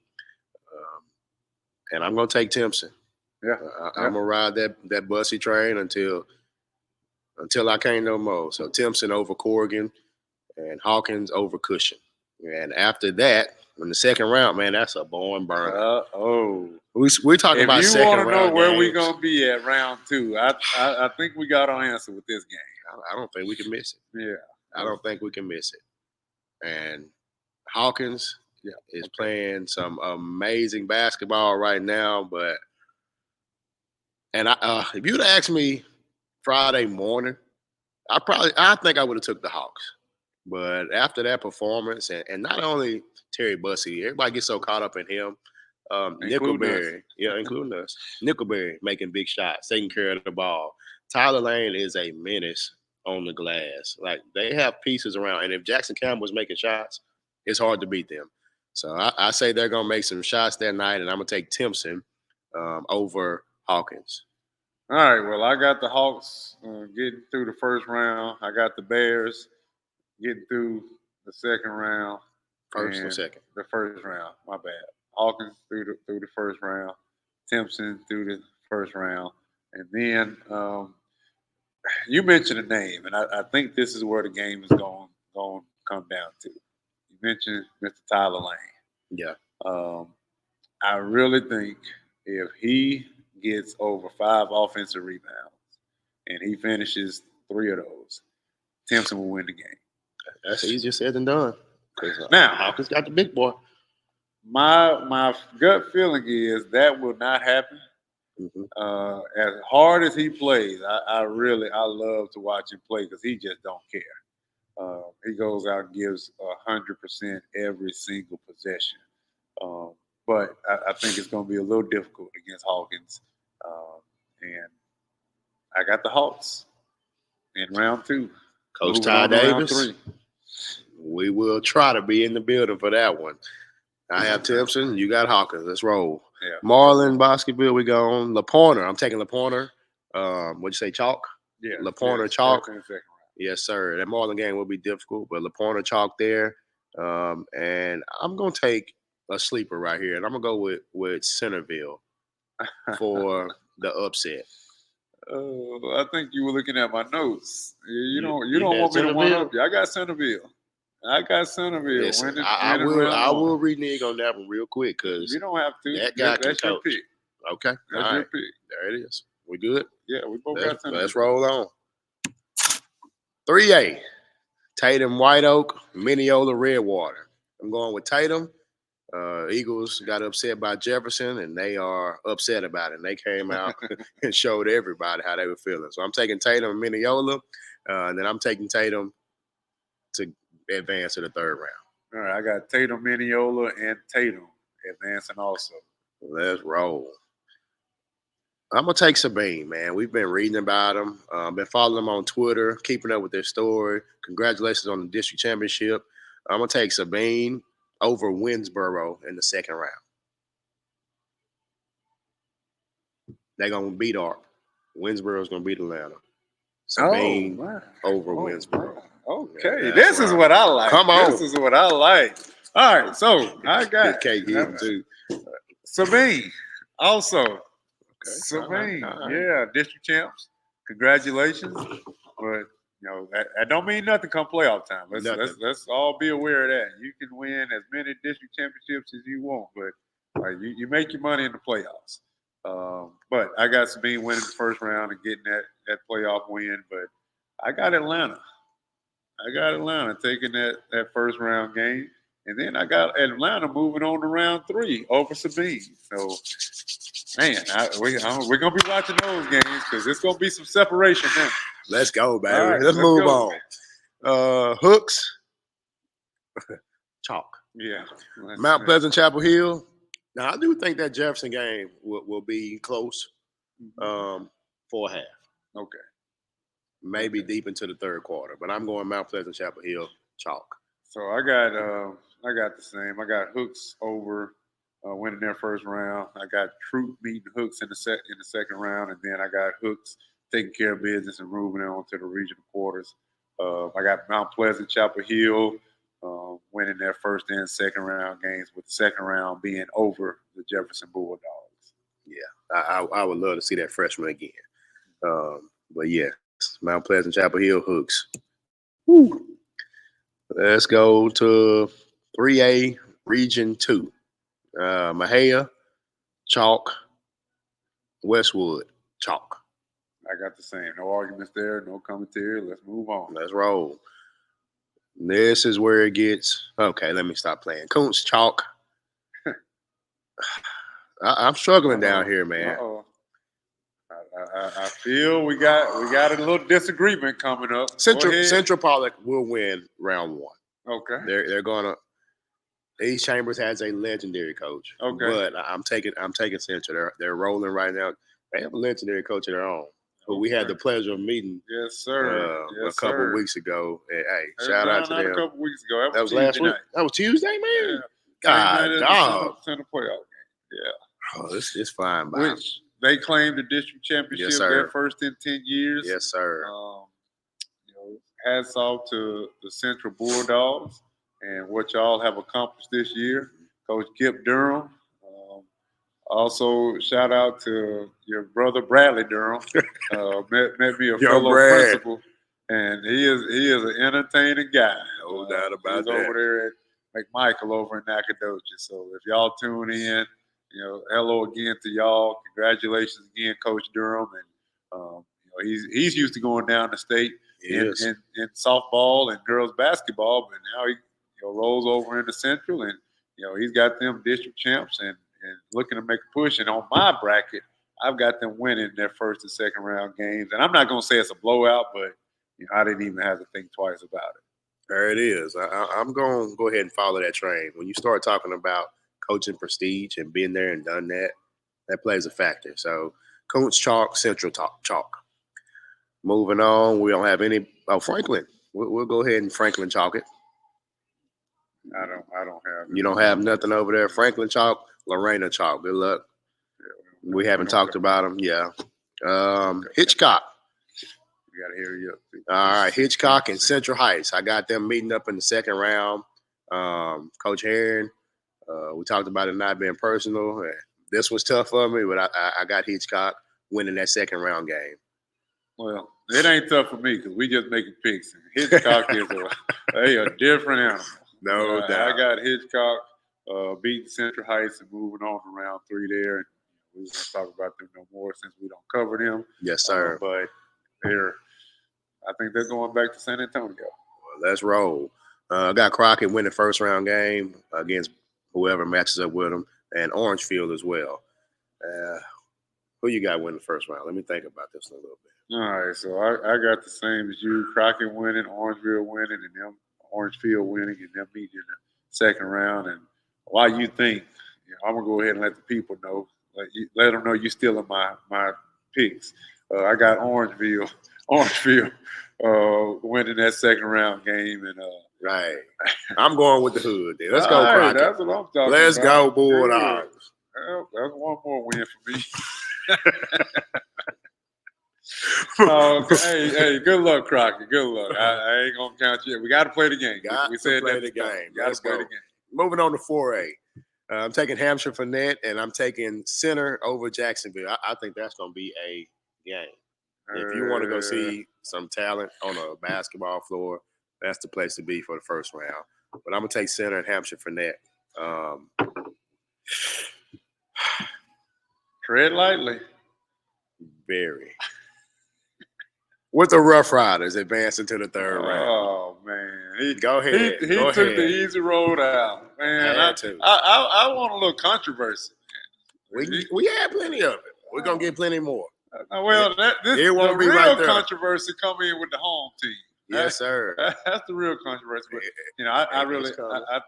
and I'm going to take Timpson. Yeah, I'm gonna ride that bussy train until I can't no more. So Timpson over Corrigan and Hawkins over Cushing. And after that, in the second round, man, that's a born burner. We're talking about if you second want to know round where games. we're gonna be at round 2, I think we got our answer with this game. I don't think we can miss it. Yeah, I don't think we can miss it. And Hawkins is playing some amazing basketball right now, but if you'd asked me Friday morning, I think I would have took the Hawks. But after that performance, and not only Terry Bussey, everybody gets so caught up in him. Nickelberry, including us. Nickelberry making big shots, taking care of the ball. Tyler Lane is a menace on the glass. Like, they have pieces around, and if Jackson Campbell's making shots, it's hard to beat them. So I say they're gonna make some shots that night, and I'm gonna take Timpson over Hawkins. All right. Well, I got the Hawks getting through the first round. I got the Bears getting through the second round. First or second? The first round. My bad. Hawkins through the first round. Timpson through the first round, and then you mentioned a name, and I think this is where the game is going to come down to. You mentioned Mr. Tyler Lane. Yeah. I really think if he gets over 5 offensive rebounds and he finishes 3 of those, Timpson will win the game. That's easier said than done. Now, Hawkins got the big boy. My gut feeling is that will not happen. Mm-hmm. As hard as he plays, I love to watch him play because he just don't care. He goes out and gives 100% every single possession. But I think it's going to be a little difficult against Hawkins. And I got the Hawks in round 2. Coach Ty Davis. We will try to be in the building for that one. I have Timpson. You got Hawkins. Let's roll. Yeah. Marlin, Basketball, we go on. LaPointer. I'm taking LaPointer. What'd you say, Chalk? Yeah. LaPointer, Chalk. Yes, sir. That Marlin game will be difficult, but LaPointer, Chalk there. And I'm going to take a sleeper right here, and I'm going to go with Centerville for the upset. I think you were looking at my notes. You don't want me to one up you. I got Centerville. Listen, I will renege on that one real quick because you don't have to. That guy that's can your coach. pick. Okay, that's your pick. There it is. We good? Yeah, we both got Centerville. Let's roll on. 3A. Tatum, White Oak, Mineola, Redwater. I'm going with Tatum. Eagles got upset by Jefferson, and they are upset about it. And they came out and showed everybody how they were feeling. So I'm taking Tatum and Mineola, and then I'm taking Tatum to advance to the third round. All right, I got Tatum, Mineola, and Tatum advancing also. Let's roll. I'm going to take Sabine, man. We've been reading about them, been following them on Twitter, keeping up with their story. Congratulations on the district championship. I'm going to take Sabine over Winsboro in the second round. They're going to beat Arp. Winsboro's going to beat Atlanta. Sabine over Winsboro. Okay, this is what I like. Come on. This is what I like. All right, so I got Sabine also. Okay. Sabine, yeah, district champs. Congratulations. But that don't mean nothing come playoff time. Let's all be aware of that. You can win as many district championships as you want, but you make your money in the playoffs. But I got Sabine winning the first round and getting that playoff win. But I got Atlanta. Taking that first round game. And then I got Atlanta moving on to round 3 over Sabine. So, man, we're going to be watching those games because it's going to be some separation now. Let's go, baby. Right, let's move on. Hooks. Chalk. Yeah. Mount Pleasant, Chapel Hill. Now, I do think that Jefferson game will be close for a half. Okay. Maybe deep into the third quarter. But I'm going Mount Pleasant, Chapel Hill, chalk. So I got the same. I got Hooks over winning their first round. I got Troop beating Hooks in the second round, and then I got Hooks taking care of business and moving on to the regional quarters. I got Mount Pleasant, Chapel Hill winning their first and second round games, with the second round being over the Jefferson Bulldogs. Yeah, I would love to see that freshman again. But yeah, Mount Pleasant, Chapel Hill, Hooks. Woo. Let's go to 3A Region 2. Mahia, chalk. Westwood, chalk. I got the same. No arguments there. No commentary. Let's move on. Let's roll. This is where it gets okay. Let me stop playing. Koontz, chalk. I'm struggling down here, man. I feel we got a little disagreement coming up. Central Pollock will win round one. Okay. They're gonna. East Chambers has a legendary coach. Okay. But I'm taking Central. They're rolling right now. They have a legendary coach of their own, who we had the pleasure of meeting. Yes, sir. A couple weeks ago. And, hey, shout out to them. A couple weeks ago. That was last week. That was Tuesday, man. Yeah. God, dog. Center playoff game. Yeah. Oh, it's fine. Which they claimed the district championship, yes, their first in 10 years. Yes, sir. Hats off to the Central Bulldogs and what y'all have accomplished this year. Coach Kip Durham. Also, shout out to your brother Bradley Durham. Met me a fellow principal, and he is an entertaining guy. No doubt about he's that. Over there at McMichael over in Nacogdoches. So if y'all tune in, hello again to y'all. Congratulations again, Coach Durham, and he's used to going down the state in softball and girls basketball, but now he rolls over into Central, and he's got them district champs and looking to make a push. And on my bracket, I've got them winning their first and second round games. And I'm not going to say it's a blowout, but I didn't even have to think twice about it. There it is. I'm going to go ahead and follow that train. When you start talking about coaching prestige and being there and done that, that plays a factor. So Koontz chalk, Central chalk. Moving on, we don't have any. Oh, Franklin. We'll go ahead and Franklin chalk it. I don't have. You don't have nothing over there. Franklin chalk, Lorena chalk. Good luck. Yeah, we haven't talked about them. Yeah. Hitchcock. We got to hear you up. All right, Hitchcock and Central Heights. I got them meeting up in the second round. Coach Herron, we talked about it not being personal. This was tough for me, but I got Hitchcock winning that second round game. Well, it ain't tough for me because we just making picks. Hitchcock is a different animal. No doubt. I got Hitchcock beating Central Heights and moving on to round 3 there. And we won't talk about them no more since we don't cover them. Yes, sir. But I think they're going back to San Antonio. Well, let's roll. I got Crockett winning first round game against whoever matches up with them, and Orangefield as well. Who you got winning the first round? Let me think about this a little bit. All right, so I got the same as you. Crockett winning, Orangeville winning, and them Orangefield winning, and them meeting in the second round. And why you think, I'm going to go ahead and let the people know. Let them know you're still in my picks. I got Orangefield winning that second round game. And right. I'm going with the hood then. Let's go, Crockett. That's what I'm talking Let's about. go, Bulldogs. Well, that's one more win for me. Hey, good luck, Crockett. Good luck. I ain't going to count you. We got to play the game. We said play the game. Let's play the game. Moving on to 4A. I'm taking Hampshire for net, and I'm taking Center over Jacksonville. I think that's going to be a game. If you want to go see some talent on a basketball floor, that's the place to be for the first round. But I'm going to take Center and Hampshire for net. Tread lightly. Very. With the Rough Riders advancing to the third round. Oh, man. Go ahead. He took the easy road out. Man, I want a little controversy. We had plenty of it. We're going to get plenty more. Well, the real controversy come in with the home team. Yes, sir. That's the real controversy. But I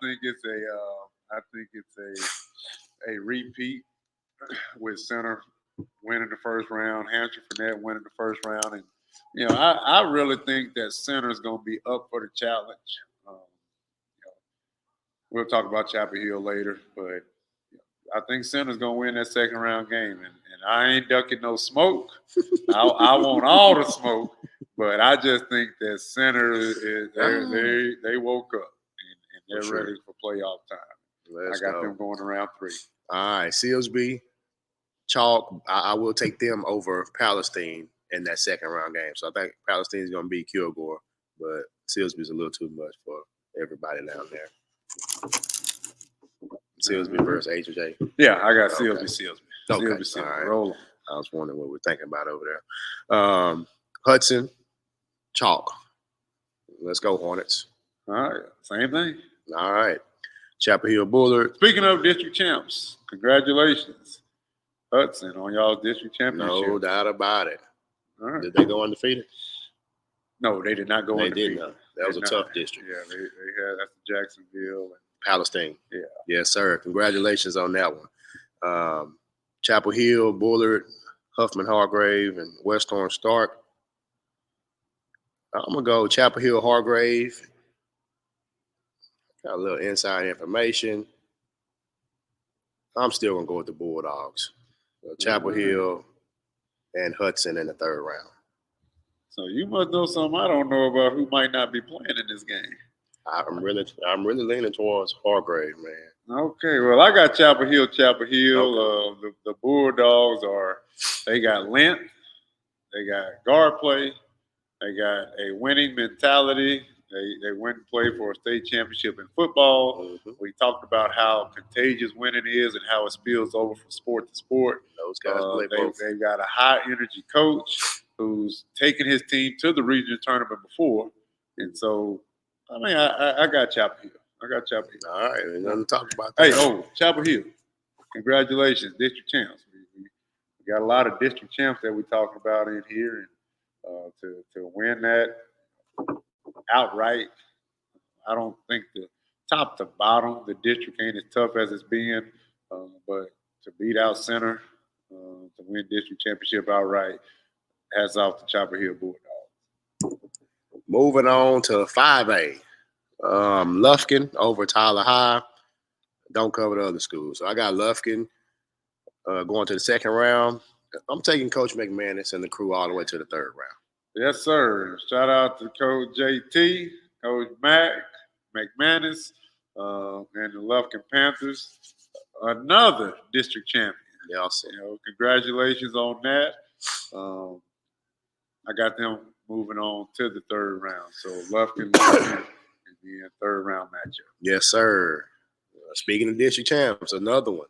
think it's a repeat with center winning the first round, Hampshire Fournette winning the first round, and I really think that center is going to be up for the challenge. We'll talk about Chapel Hill later, but I think center's going to win that second round game, and I ain't ducking no smoke. I want all the smoke, but I just think that center they woke up and they're ready for playoff time. I got them going around 3. All right, Silsby, Chalk. I will take them over Palestine in that second round game. So I think Palestine's going to beat Kilgore, but Silsby's a little too much for everybody down there. Silsby versus H&J. Yeah, I got Silsby. Okay. Silsby. All right. Roll 'em. I was wondering what we're thinking about over there. Hudson, Chalk. Let's go, Hornets. All right, same thing. All right. Chapel Hill Bullard. Speaking of district champs, congratulations, Hudson, on y'all's district championship. No doubt about it. All right. Did they go undefeated? No, they did not go undefeated. They did not. That was a tough district. Yeah, they had that's Jacksonville and Palestine. Yeah. Yes, sir. Congratulations on that one. Chapel Hill, Bullard, Huffman Hargrave, and West Orange Stark. I'm going to go Chapel Hill Hargrave. Got a little inside information. I'm still going to go with the Bulldogs. So Chapel Hill and Hudson in the third round. So you must know something I don't know about who might not be playing in this game. I'm really leaning towards Hargrave, man. Okay, well, I got Chapel Hill. Okay. The Bulldogs they got length, they got guard play, they got a winning mentality. They went and played for a state championship in football. Mm-hmm. We talked about how contagious winning is and how it spills over from sport to sport. Those guys play both. They've got a high energy coach who's taken his team to the regional tournament before, and so. I mean, I got Chapel Hill. All right, there's nothing to talk about that. Hey, Chapel Hill. Congratulations, district champs. We got a lot of district champs that we talk about in here, and to win that outright, I don't think the top to bottom, the district ain't as tough as it's been, but to beat out center, to win district championship outright, hats off to Chapel Hill Bulldogs. Moving on to 5A. Lufkin over Tyler High. Don't cover the other schools. So I got Lufkin going to the second round. I'm taking Coach McManus and the crew all the way to the third round. Yes, sir. Shout out to Coach JT, Coach McManus, and the Lufkin Panthers. Another district champion. Yes. Congratulations on that. I got them moving on to the third round. So Lufkin and then third round matchup. Yes, sir. Speaking of district champs, another one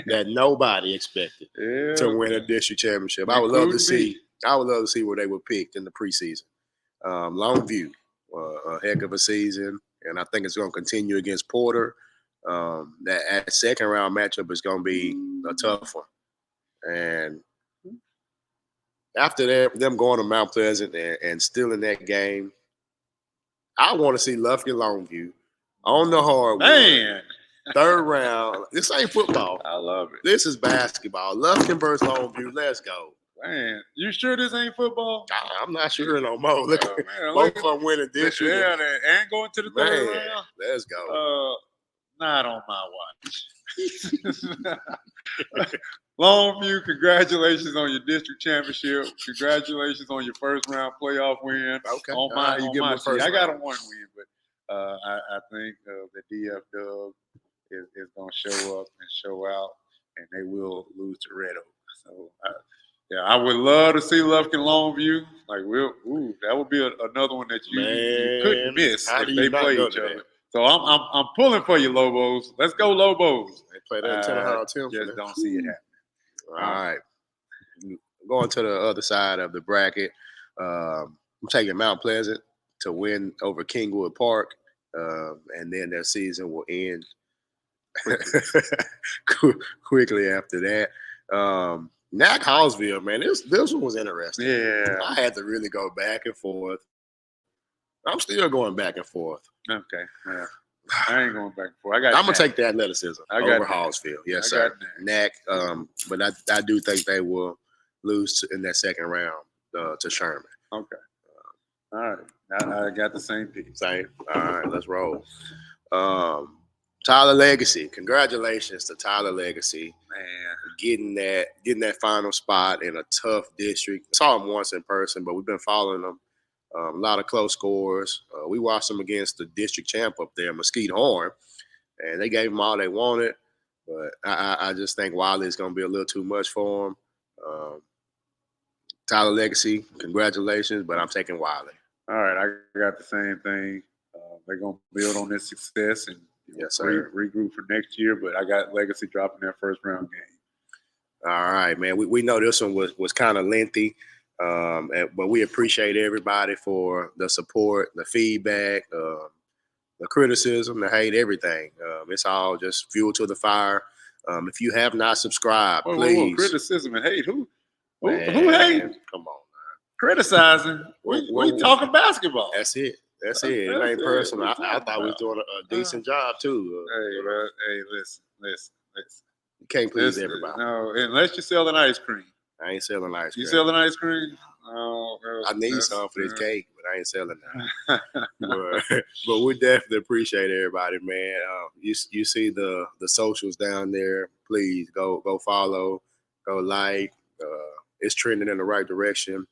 that nobody expected to win a district championship. I would love to see where they were picked in the preseason. Longview, a heck of a season, and I think it's going to continue against Porter. That second round matchup is going to be a tough one. And after them going to Mount Pleasant and still in that game, I want to see Lufkin Longview on the hardwood. Man. Third round. This ain't football. I love it. This is basketball. Lufkin versus Longview. Let's go. Man, you sure this ain't football? I'm not sure no more. Look, both of them winning district. Yeah, and going to the third round. Let's go. Not on my watch. Longview, congratulations on your district championship. Congratulations on your first round playoff win. Okay. On my sheet. I got a one win, but I think the DF Dub is going to show up and show out, and they will lose to Red Oak. So, I would love to see Lufkin Longview. Like, that would be another one that you couldn't miss if they play each other. So I'm pulling for you, Lobos. Let's go, Lobos. They play that Tenaha Timpson. Just don't see it happen. All right. Going to the other side of the bracket, I'm taking Mount Pleasant to win over Kingwood Park, and then their season will end quickly after that. Knack Hallsville, man, this one was interesting. Yeah. I had to really go back and forth. I'm still going back and forth. Okay, yeah. I ain't going back and forth. I got. I'm gonna take the athleticism I got over Knack. Hallsfield. Yes, I sir. got Knack. But I do think they will lose in that second round to Sherman. Okay. All right. I got the same piece. Same. All right, let's roll. Tyler Legacy. Congratulations to Tyler Legacy. Man, Getting that final spot in a tough district. Saw him once in person, but we've been following him. A lot of close scores. We watched him against the district champ up there, Mesquite Horn, and they gave him all they wanted. But I just think Wiley is going to be a little too much for him. Tyler Legacy, congratulations, but I'm taking Wiley. all right. I got the same thing. They're going to build on this success and Yes, sir. regroup for next year. But I got Legacy dropping their first round game. All right, man. We know this one was kind of lengthy, but we appreciate everybody for the support, the feedback, the criticism, the hate, everything. It's all just fuel to the fire. If you have not subscribed, please. Whoa. Criticism and hate. Who Man, hate? Come on. Criticizing. We talking basketball. That's it. It ain't personal. I thought we was doing a decent job too. Hey, listen. You can't please everybody. No, unless you're selling ice cream. I ain't selling ice cream. You selling ice cream? Oh, I need some for this cake, but I ain't selling that. but we definitely appreciate everybody, man. You see the socials down there. Please go follow, go like. It's trending in the right direction.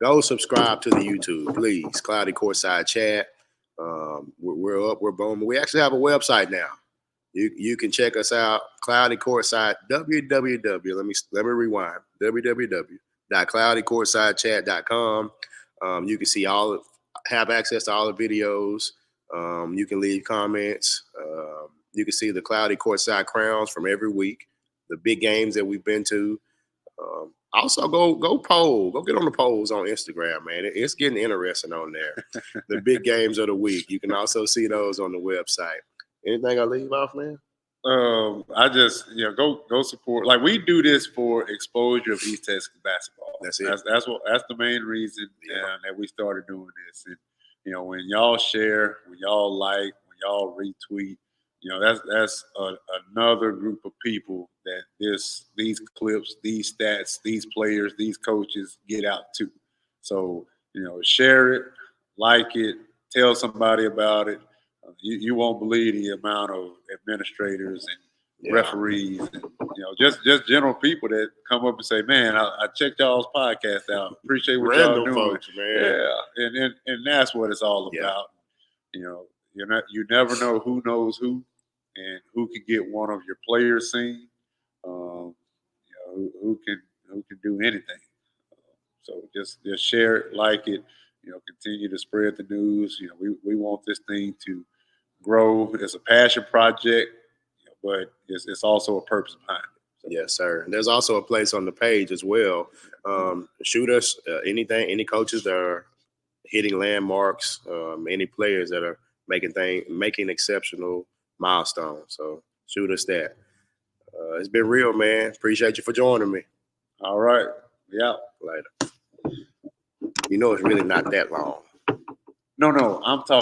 Go subscribe to the YouTube, please. Cloudy Courtside Chat. We're up. We're booming. We actually have a website now. You can check us out. Cloudy Courtside. www. Let me rewind. www.cloudycourtsidechat.com. You can see have access to all the videos. You can leave comments. You can see the Cloudy Courtside crowns from every week, the big games that we've been to. Also, go poll. Go get on the polls on Instagram, man. It's getting interesting on there. The big games of the week. You can also see those on the website. Anything I leave off, man? I just go support. Like, we do this for exposure of East Texas basketball. That's it. That's the main reason that we started doing this. And when y'all share, when y'all like, when y'all retweet, that's another group of people that these clips, these stats, these players, these coaches get out to. So share it, like it, tell somebody about it. You won't believe the amount of administrators and referees and just general people that come up and say, "Man, I checked y'all's podcast out. Appreciate what y'all doing." Folks, man. Yeah, and that's what it's all about. You never know who knows who and who can get one of your players seen. Who can do anything. So just share it, like it. Continue to spread the news. We want this thing to grow. It's a passion project, but it's also a purpose behind it. So. Yes, sir. And there's also a place on the page as well. Shoot us anything, any coaches that are hitting landmarks, any players that are making exceptional milestones. So shoot us that. It's been real, man. Appreciate you for joining me. All right. Yeah. Later. It's really not that long. No, I'm talking.